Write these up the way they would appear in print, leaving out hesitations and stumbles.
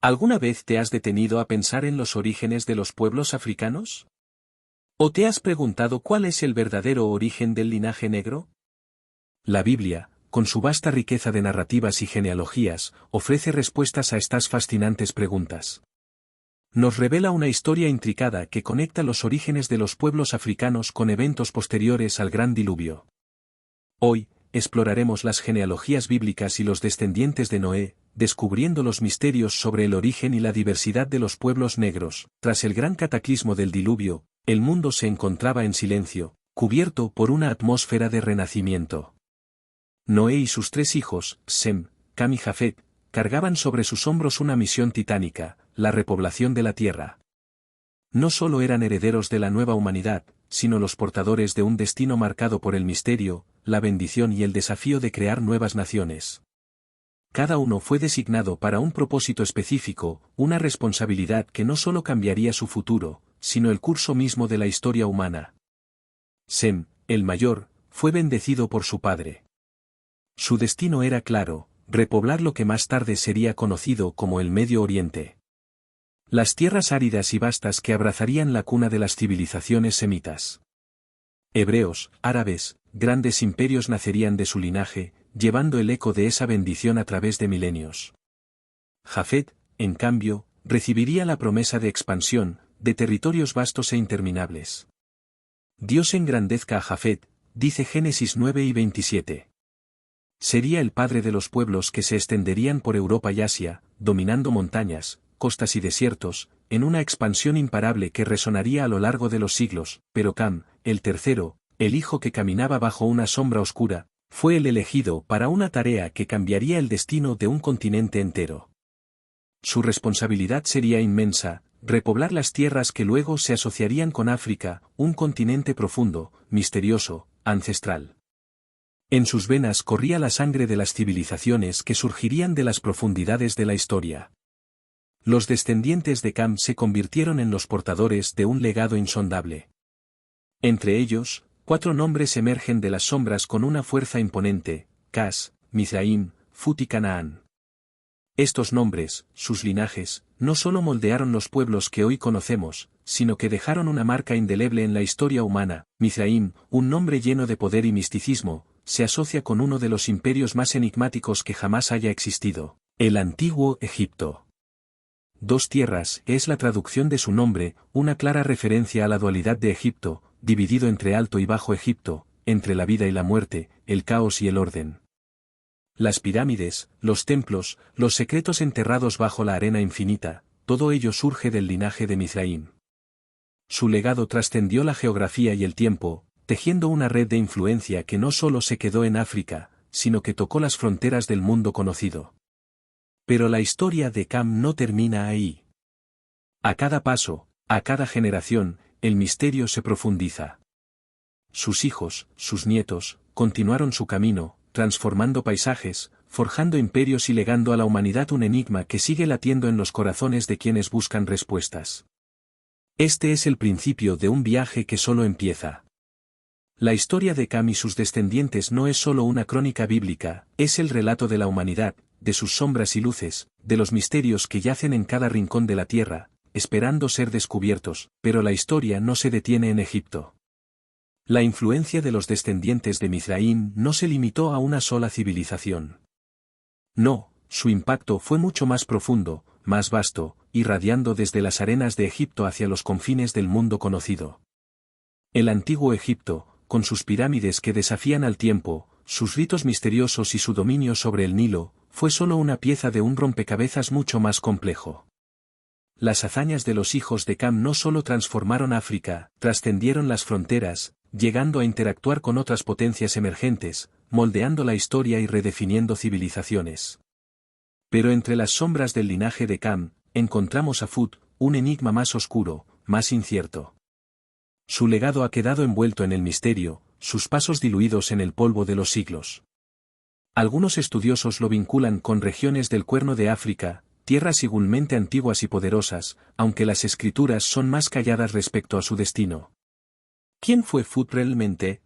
¿Alguna vez te has detenido a pensar en los orígenes de los pueblos africanos? ¿O te has preguntado cuál es el verdadero origen del linaje negro? La Biblia, con su vasta riqueza de narrativas y genealogías, ofrece respuestas a estas fascinantes preguntas. Nos revela una historia intricada que conecta los orígenes de los pueblos africanos con eventos posteriores al Gran Diluvio. Hoy, exploraremos las genealogías bíblicas y los descendientes de Noé, descubriendo los misterios sobre el origen y la diversidad de los pueblos negros. Tras el gran cataclismo del diluvio, el mundo se encontraba en silencio, cubierto por una atmósfera de renacimiento. Noé y sus tres hijos, Sem, Cam y Jafet, cargaban sobre sus hombros una misión titánica, la repoblación de la tierra. No solo eran herederos de la nueva humanidad, sino los portadores de un destino marcado por el misterio, la bendición y el desafío de crear nuevas naciones. Cada uno fue designado para un propósito específico, una responsabilidad que no solo cambiaría su futuro, sino el curso mismo de la historia humana. Sem, el mayor, fue bendecido por su padre. Su destino era claro, repoblar lo que más tarde sería conocido como el Medio Oriente. Las tierras áridas y vastas que abrazarían la cuna de las civilizaciones semitas. Hebreos, árabes, grandes imperios nacerían de su linaje, llevando el eco de esa bendición a través de milenios. Jafet, en cambio, recibiría la promesa de expansión, de territorios vastos e interminables. Dios engrandezca a Jafet, dice Génesis 9 y 27. Sería el padre de los pueblos que se extenderían por Europa y Asia, dominando montañas, costas y desiertos, en una expansión imparable que resonaría a lo largo de los siglos, pero Cam, el tercero, el hijo que caminaba bajo una sombra oscura, fue el elegido para una tarea que cambiaría el destino de un continente entero. Su responsabilidad sería inmensa, repoblar las tierras que luego se asociarían con África, un continente profundo, misterioso, ancestral. En sus venas corría la sangre de las civilizaciones que surgirían de las profundidades de la historia. Los descendientes de Cam se convirtieron en los portadores de un legado insondable. Entre ellos, 4 nombres emergen de las sombras con una fuerza imponente: Cas, Mizraim, Fut y Canaán. Estos nombres, sus linajes, no solo moldearon los pueblos que hoy conocemos, sino que dejaron una marca indeleble en la historia humana. Mizraim, un nombre lleno de poder y misticismo, se asocia con uno de los imperios más enigmáticos que jamás haya existido, el antiguo Egipto. 2 tierras es la traducción de su nombre, una clara referencia a la dualidad de Egipto, dividido entre Alto y Bajo Egipto, entre la vida y la muerte, el caos y el orden. Las pirámides, los templos, los secretos enterrados bajo la arena infinita, todo ello surge del linaje de Mizraim. Su legado trascendió la geografía y el tiempo, tejiendo una red de influencia que no solo se quedó en África, sino que tocó las fronteras del mundo conocido. Pero la historia de Cam no termina ahí. A cada paso, a cada generación, el misterio se profundiza. Sus hijos, sus nietos, continuaron su camino, transformando paisajes, forjando imperios y legando a la humanidad un enigma que sigue latiendo en los corazones de quienes buscan respuestas. Este es el principio de un viaje que solo empieza. La historia de Cam y sus descendientes no es solo una crónica bíblica, es el relato de la humanidad, de sus sombras y luces, de los misterios que yacen en cada rincón de la tierra, esperando ser descubiertos, pero la historia no se detiene en Egipto. La influencia de los descendientes de Mizraim no se limitó a una sola civilización. No, su impacto fue mucho más profundo, más vasto, irradiando desde las arenas de Egipto hacia los confines del mundo conocido. El antiguo Egipto, con sus pirámides que desafían al tiempo, sus ritos misteriosos y su dominio sobre el Nilo, fue solo una pieza de un rompecabezas mucho más complejo. Las hazañas de los hijos de Cam no solo transformaron África, trascendieron las fronteras, llegando a interactuar con otras potencias emergentes, moldeando la historia y redefiniendo civilizaciones. Pero entre las sombras del linaje de Cam, encontramos a Fut, un enigma más oscuro, más incierto. Su legado ha quedado envuelto en el misterio, sus pasos diluidos en el polvo de los siglos. Algunos estudiosos lo vinculan con regiones del Cuerno de África, tierras igualmente antiguas y poderosas, aunque las escrituras son más calladas respecto a su destino. ¿Quién fue Fut realmente?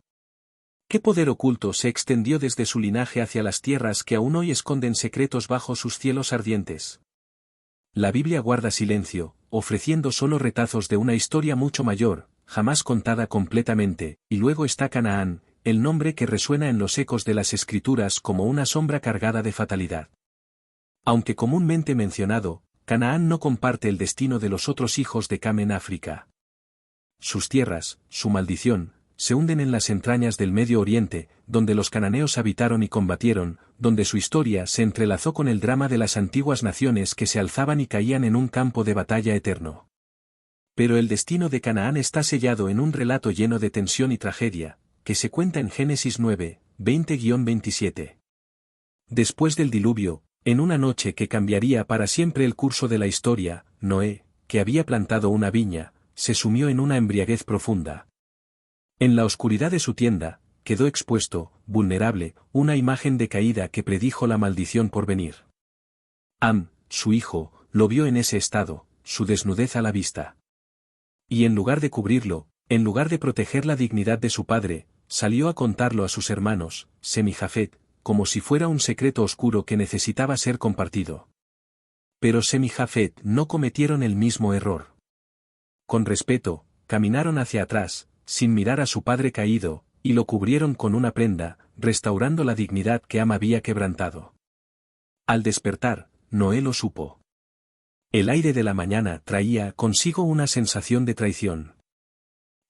¿Qué poder oculto se extendió desde su linaje hacia las tierras que aún hoy esconden secretos bajo sus cielos ardientes? La Biblia guarda silencio, ofreciendo solo retazos de una historia mucho mayor, jamás contada completamente, y luego está Canaán, el nombre que resuena en los ecos de las Escrituras como una sombra cargada de fatalidad. Aunque comúnmente mencionado, Canaán no comparte el destino de los otros hijos de Cam en África. Sus tierras, su maldición, se hunden en las entrañas del Medio Oriente, donde los cananeos habitaron y combatieron, donde su historia se entrelazó con el drama de las antiguas naciones que se alzaban y caían en un campo de batalla eterno. Pero el destino de Canaán está sellado en un relato lleno de tensión y tragedia, que se cuenta en Génesis 9, 20-27. Después del diluvio, en una noche que cambiaría para siempre el curso de la historia, Noé, que había plantado una viña, se sumió en una embriaguez profunda. En la oscuridad de su tienda, quedó expuesto, vulnerable, una imagen de caída que predijo la maldición por venir. Am, su hijo, lo vio en ese estado, su desnudez a la vista. Y en lugar de cubrirlo, en lugar de proteger la dignidad de su padre, salió a contarlo a sus hermanos, Sem y Jafet, como si fuera un secreto oscuro que necesitaba ser compartido. Pero Sem y Jafet no cometieron el mismo error. Con respeto, caminaron hacia atrás, sin mirar a su padre caído, y lo cubrieron con una prenda, restaurando la dignidad que Am había quebrantado. Al despertar, Noé lo supo. El aire de la mañana traía consigo una sensación de traición.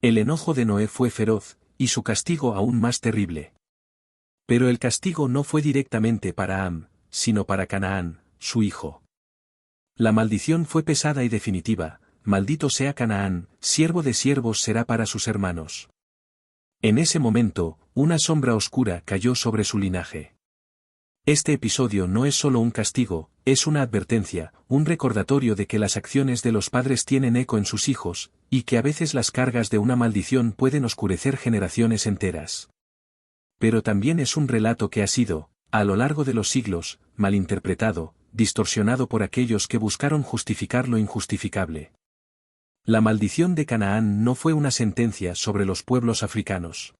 El enojo de Noé fue feroz, y su castigo aún más terrible. Pero el castigo no fue directamente para Am, sino para Canaán, su hijo. La maldición fue pesada y definitiva: maldito sea Canaán, siervo de siervos será para sus hermanos. En ese momento, una sombra oscura cayó sobre su linaje. Este episodio no es solo un castigo, es una advertencia, un recordatorio de que las acciones de los padres tienen eco en sus hijos, y que a veces las cargas de una maldición pueden oscurecer generaciones enteras. Pero también es un relato que ha sido, a lo largo de los siglos, malinterpretado, distorsionado por aquellos que buscaron justificar lo injustificable. La maldición de Canaán no fue una sentencia sobre los pueblos africanos.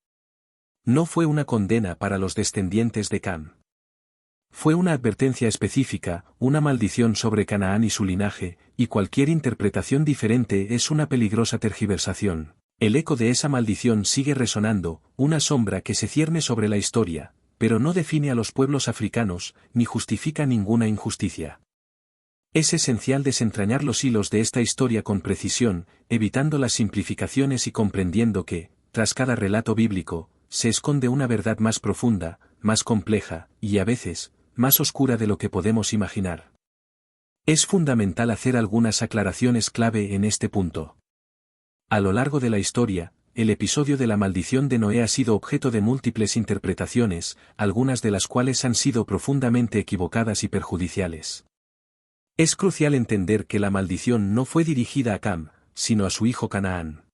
No fue una condena para los descendientes de Cam. Fue una advertencia específica, una maldición sobre Canaán y su linaje, y cualquier interpretación diferente es una peligrosa tergiversación. El eco de esa maldición sigue resonando, una sombra que se cierne sobre la historia, pero no define a los pueblos africanos, ni justifica ninguna injusticia. Es esencial desentrañar los hilos de esta historia con precisión, evitando las simplificaciones y comprendiendo que, tras cada relato bíblico, se esconde una verdad más profunda, más compleja, y a veces, más oscura de lo que podemos imaginar. Es fundamental hacer algunas aclaraciones clave en este punto. A lo largo de la historia, el episodio de la maldición de Noé ha sido objeto de múltiples interpretaciones, algunas de las cuales han sido profundamente equivocadas y perjudiciales. Es crucial entender que la maldición no fue dirigida a Cam, sino a su hijo Canaán.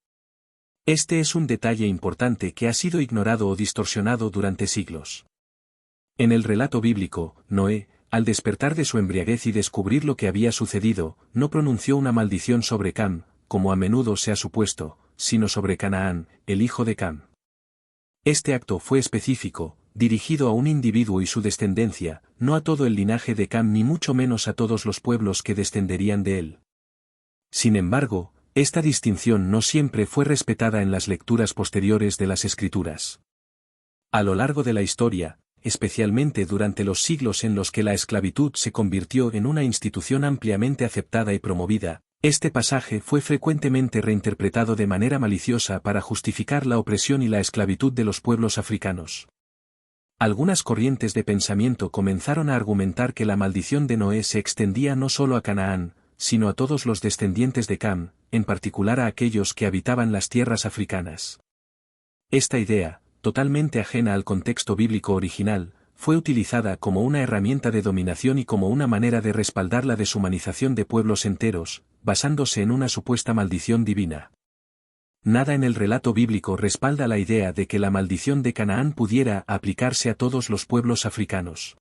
Este es un detalle importante que ha sido ignorado o distorsionado durante siglos. En el relato bíblico, Noé, al despertar de su embriaguez y descubrir lo que había sucedido, no pronunció una maldición sobre Cam, como a menudo se ha supuesto, sino sobre Canaán, el hijo de Cam. Este acto fue específico, dirigido a un individuo y su descendencia, no a todo el linaje de Cam ni mucho menos a todos los pueblos que descenderían de él. Sin embargo, esta distinción no siempre fue respetada en las lecturas posteriores de las Escrituras. A lo largo de la historia, especialmente durante los siglos en los que la esclavitud se convirtió en una institución ampliamente aceptada y promovida, este pasaje fue frecuentemente reinterpretado de manera maliciosa para justificar la opresión y la esclavitud de los pueblos africanos. Algunas corrientes de pensamiento comenzaron a argumentar que la maldición de Noé se extendía no solo a Canaán, sino a todos los descendientes de Cam, en particular a aquellos que habitaban las tierras africanas. Esta idea, totalmente ajena al contexto bíblico original, fue utilizada como una herramienta de dominación y como una manera de respaldar la deshumanización de pueblos enteros, basándose en una supuesta maldición divina. Nada en el relato bíblico respalda la idea de que la maldición de Canaán pudiera aplicarse a todos los pueblos africanos.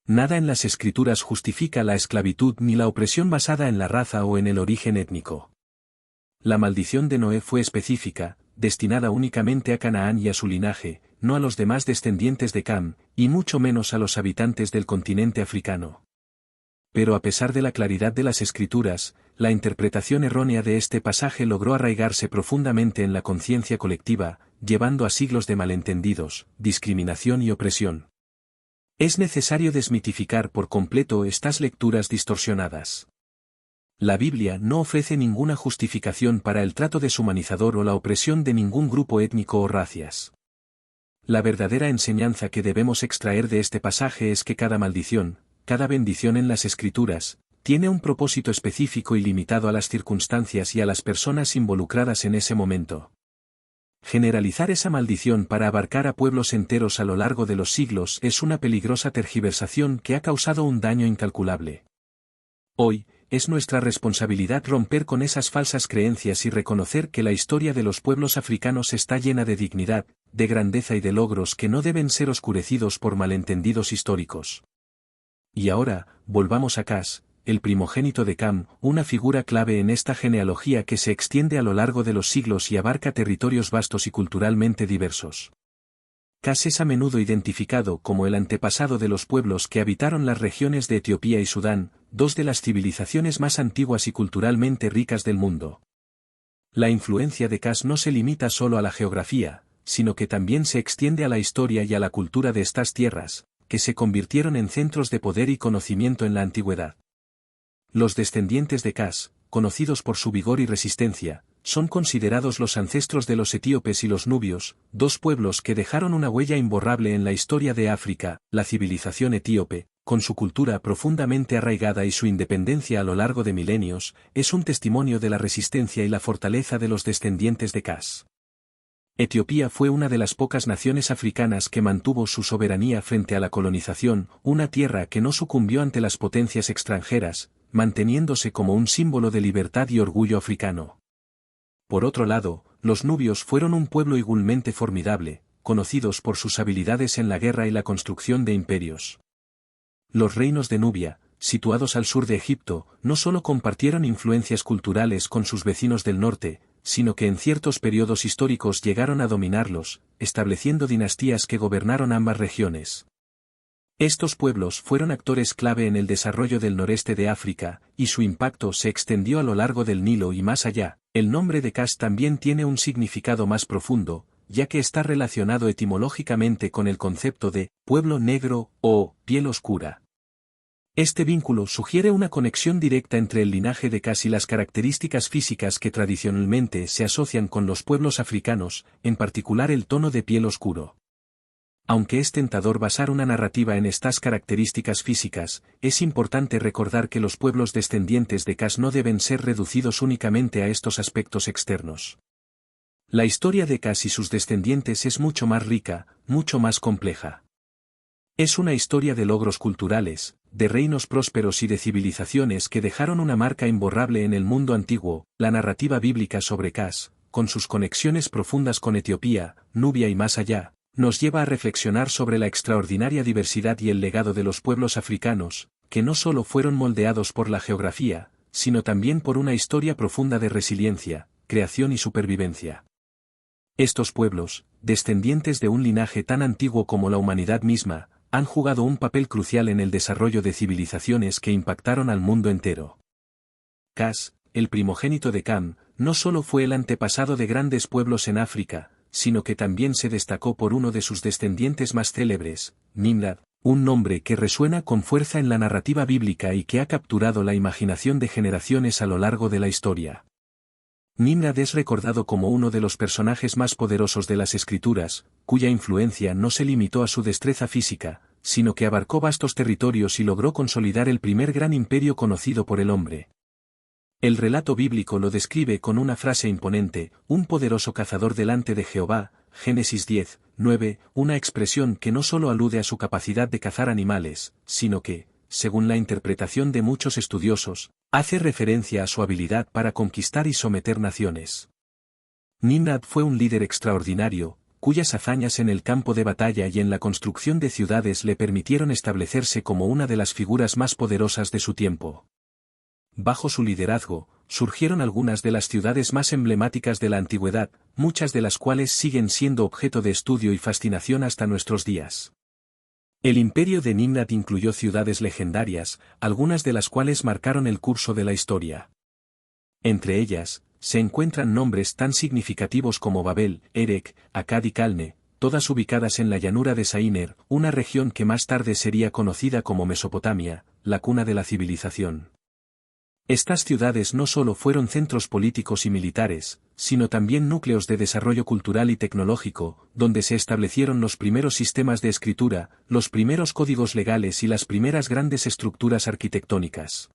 Nada en las Escrituras justifica la esclavitud ni la opresión basada en la raza o en el origen étnico. La maldición de Noé fue específica, destinada únicamente a Canaán y a su linaje, no a los demás descendientes de Cam, y mucho menos a los habitantes del continente africano. pero a pesar de la claridad de las escrituras, la interpretación errónea de este pasaje logró arraigarse profundamente en la conciencia colectiva, llevando a siglos de malentendidos, discriminación y opresión. Es necesario desmitificar por completo estas lecturas distorsionadas. La Biblia no ofrece ninguna justificación para el trato deshumanizador o la opresión de ningún grupo étnico o razas. La verdadera enseñanza que debemos extraer de este pasaje es que cada maldición, cada bendición en las Escrituras, tiene un propósito específico y limitado a las circunstancias y a las personas involucradas en ese momento. Generalizar esa maldición para abarcar a pueblos enteros a lo largo de los siglos es una peligrosa tergiversación que ha causado un daño incalculable. Hoy, es nuestra responsabilidad romper con esas falsas creencias y reconocer que la historia de los pueblos africanos está llena de dignidad, de grandeza y de logros que no deben ser oscurecidos por malentendidos históricos. Y ahora, volvamos a Cas, el primogénito de Cam, una figura clave en esta genealogía que se extiende a lo largo de los siglos y abarca territorios vastos y culturalmente diversos. Cas es a menudo identificado como el antepasado de los pueblos que habitaron las regiones de Etiopía y Sudán, dos de las civilizaciones más antiguas y culturalmente ricas del mundo. La influencia de Cas no se limita solo a la geografía, sino que también se extiende a la historia y a la cultura de estas tierras, que se convirtieron en centros de poder y conocimiento en la antigüedad. Los descendientes de Cas, conocidos por su vigor y resistencia, son considerados los ancestros de los etíopes y los nubios, dos pueblos que dejaron una huella imborrable en la historia de África. La civilización etíope, con su cultura profundamente arraigada y su independencia a lo largo de milenios, es un testimonio de la resistencia y la fortaleza de los descendientes de Cas. Etiopía fue una de las pocas naciones africanas que mantuvo su soberanía frente a la colonización, una tierra que no sucumbió ante las potencias extranjeras, manteniéndose como un símbolo de libertad y orgullo africano. Por otro lado, los nubios fueron un pueblo igualmente formidable, conocidos por sus habilidades en la guerra y la construcción de imperios. Los reinos de Nubia, situados al sur de Egipto, no solo compartieron influencias culturales con sus vecinos del norte, sino que en ciertos periodos históricos llegaron a dominarlos, estableciendo dinastías que gobernaron ambas regiones. Estos pueblos fueron actores clave en el desarrollo del noreste de África, y su impacto se extendió a lo largo del Nilo y más allá. El nombre de Cas también tiene un significado más profundo, ya que está relacionado etimológicamente con el concepto de pueblo negro o piel oscura. Este vínculo sugiere una conexión directa entre el linaje de Cas y las características físicas que tradicionalmente se asocian con los pueblos africanos, en particular el tono de piel oscuro. Aunque es tentador basar una narrativa en estas características físicas, es importante recordar que los pueblos descendientes de Cas no deben ser reducidos únicamente a estos aspectos externos. La historia de Cas y sus descendientes es mucho más rica, mucho más compleja. Es una historia de logros culturales, de reinos prósperos y de civilizaciones que dejaron una marca imborrable en el mundo antiguo. La narrativa bíblica sobre Cas, con sus conexiones profundas con Etiopía, Nubia y más allá, nos lleva a reflexionar sobre la extraordinaria diversidad y el legado de los pueblos africanos, que no solo fueron moldeados por la geografía, sino también por una historia profunda de resiliencia, creación y supervivencia. Estos pueblos, descendientes de un linaje tan antiguo como la humanidad misma, han jugado un papel crucial en el desarrollo de civilizaciones que impactaron al mundo entero. Cas, el primogénito de Cam, no solo fue el antepasado de grandes pueblos en África, sino que también se destacó por uno de sus descendientes más célebres, Nimrod, un nombre que resuena con fuerza en la narrativa bíblica y que ha capturado la imaginación de generaciones a lo largo de la historia. Nimrod es recordado como uno de los personajes más poderosos de las Escrituras, cuya influencia no se limitó a su destreza física, sino que abarcó vastos territorios y logró consolidar el primer gran imperio conocido por el hombre. El relato bíblico lo describe con una frase imponente, un poderoso cazador delante de Jehová, Génesis 10, 9, una expresión que no solo alude a su capacidad de cazar animales, sino que, según la interpretación de muchos estudiosos, hace referencia a su habilidad para conquistar y someter naciones. Nimrod fue un líder extraordinario, cuyas hazañas en el campo de batalla y en la construcción de ciudades le permitieron establecerse como una de las figuras más poderosas de su tiempo. Bajo su liderazgo, surgieron algunas de las ciudades más emblemáticas de la antigüedad, muchas de las cuales siguen siendo objeto de estudio y fascinación hasta nuestros días. El imperio de Nimrod incluyó ciudades legendarias, algunas de las cuales marcaron el curso de la historia. Entre ellas, se encuentran nombres tan significativos como Babel, Erech, Akkad y Calne, todas ubicadas en la llanura de Saíner, una región que más tarde sería conocida como Mesopotamia, la cuna de la civilización. Estas ciudades no solo fueron centros políticos y militares, sino también núcleos de desarrollo cultural y tecnológico, donde se establecieron los primeros sistemas de escritura, los primeros códigos legales y las primeras grandes estructuras arquitectónicas.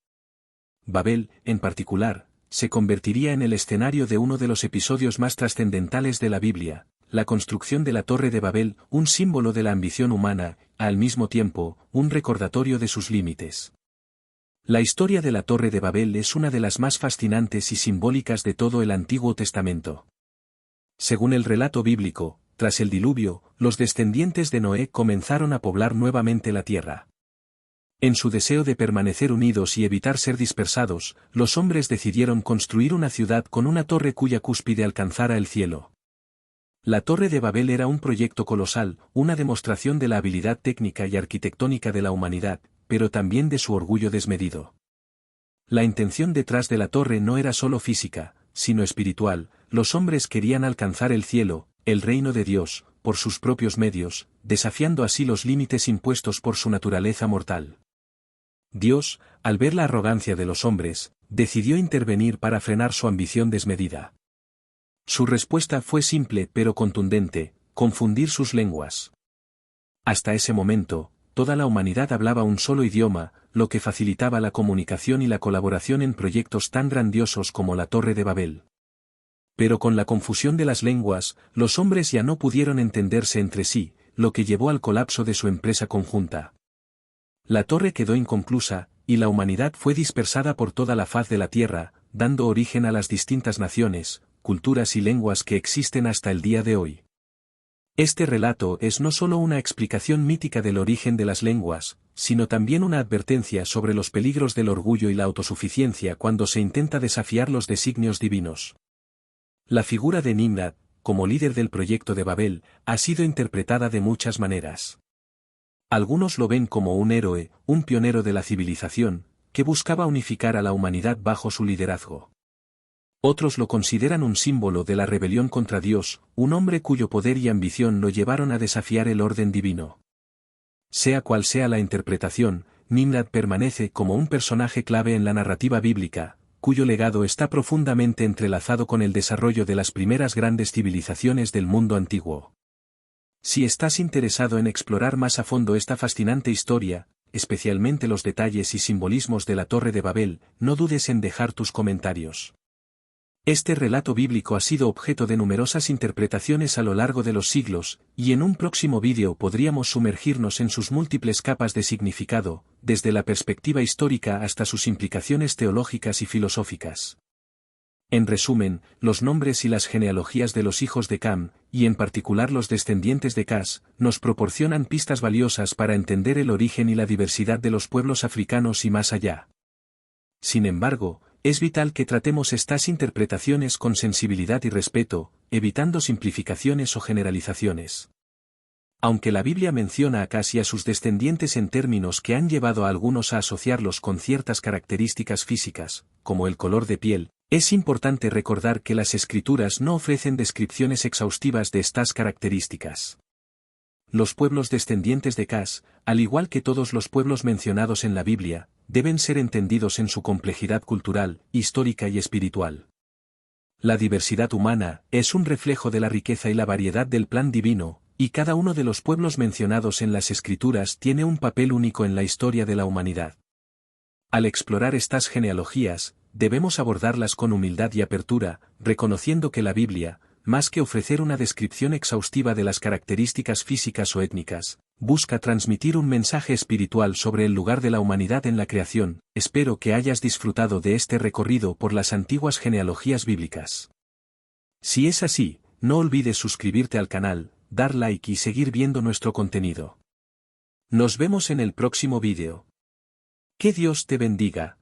Babel, en particular, se convertiría en el escenario de uno de los episodios más trascendentales de la Biblia, la construcción de la Torre de Babel, un símbolo de la ambición humana, al mismo tiempo, un recordatorio de sus límites. La historia de la Torre de Babel es una de las más fascinantes y simbólicas de todo el Antiguo Testamento. Según el relato bíblico, tras el diluvio, los descendientes de Noé comenzaron a poblar nuevamente la tierra. En su deseo de permanecer unidos y evitar ser dispersados, los hombres decidieron construir una ciudad con una torre cuya cúspide alcanzara el cielo. La Torre de Babel era un proyecto colosal, una demostración de la habilidad técnica y arquitectónica de la humanidad, pero también de su orgullo desmedido. La intención detrás de la torre no era solo física, sino espiritual. Los hombres querían alcanzar el cielo, el reino de Dios, por sus propios medios, desafiando así los límites impuestos por su naturaleza mortal. Dios, al ver la arrogancia de los hombres, decidió intervenir para frenar su ambición desmedida. Su respuesta fue simple pero contundente: confundir sus lenguas. Hasta ese momento, toda la humanidad hablaba un solo idioma, lo que facilitaba la comunicación y la colaboración en proyectos tan grandiosos como la Torre de Babel. Pero con la confusión de las lenguas, los hombres ya no pudieron entenderse entre sí, lo que llevó al colapso de su empresa conjunta. La torre quedó inconclusa, y la humanidad fue dispersada por toda la faz de la tierra, dando origen a las distintas naciones, culturas y lenguas que existen hasta el día de hoy. Este relato es no solo una explicación mítica del origen de las lenguas, sino también una advertencia sobre los peligros del orgullo y la autosuficiencia cuando se intenta desafiar los designios divinos. La figura de Nimrod, como líder del proyecto de Babel, ha sido interpretada de muchas maneras. Algunos lo ven como un héroe, un pionero de la civilización, que buscaba unificar a la humanidad bajo su liderazgo. Otros lo consideran un símbolo de la rebelión contra Dios, un hombre cuyo poder y ambición lo llevaron a desafiar el orden divino. Sea cual sea la interpretación, Nimrod permanece como un personaje clave en la narrativa bíblica, cuyo legado está profundamente entrelazado con el desarrollo de las primeras grandes civilizaciones del mundo antiguo. Si estás interesado en explorar más a fondo esta fascinante historia, especialmente los detalles y simbolismos de la Torre de Babel, no dudes en dejar tus comentarios. Este relato bíblico ha sido objeto de numerosas interpretaciones a lo largo de los siglos, y en un próximo vídeo podríamos sumergirnos en sus múltiples capas de significado, desde la perspectiva histórica hasta sus implicaciones teológicas y filosóficas. En resumen, los nombres y las genealogías de los hijos de Cam, y en particular los descendientes de Cas, nos proporcionan pistas valiosas para entender el origen y la diversidad de los pueblos africanos y más allá. Sin embargo, es vital que tratemos estas interpretaciones con sensibilidad y respeto, evitando simplificaciones o generalizaciones. Aunque la Biblia menciona a Cas y a sus descendientes en términos que han llevado a algunos a asociarlos con ciertas características físicas, como el color de piel, es importante recordar que las Escrituras no ofrecen descripciones exhaustivas de estas características. Los pueblos descendientes de Cas, al igual que todos los pueblos mencionados en la Biblia, deben ser entendidos en su complejidad cultural, histórica y espiritual. La diversidad humana es un reflejo de la riqueza y la variedad del plan divino, y cada uno de los pueblos mencionados en las Escrituras tiene un papel único en la historia de la humanidad. Al explorar estas genealogías, debemos abordarlas con humildad y apertura, reconociendo que la Biblia, más que ofrecer una descripción exhaustiva de las características físicas o étnicas, busca transmitir un mensaje espiritual sobre el lugar de la humanidad en la creación. Espero que hayas disfrutado de este recorrido por las antiguas genealogías bíblicas. Si es así, no olvides suscribirte al canal, dar like y seguir viendo nuestro contenido. Nos vemos en el próximo vídeo. Que Dios te bendiga.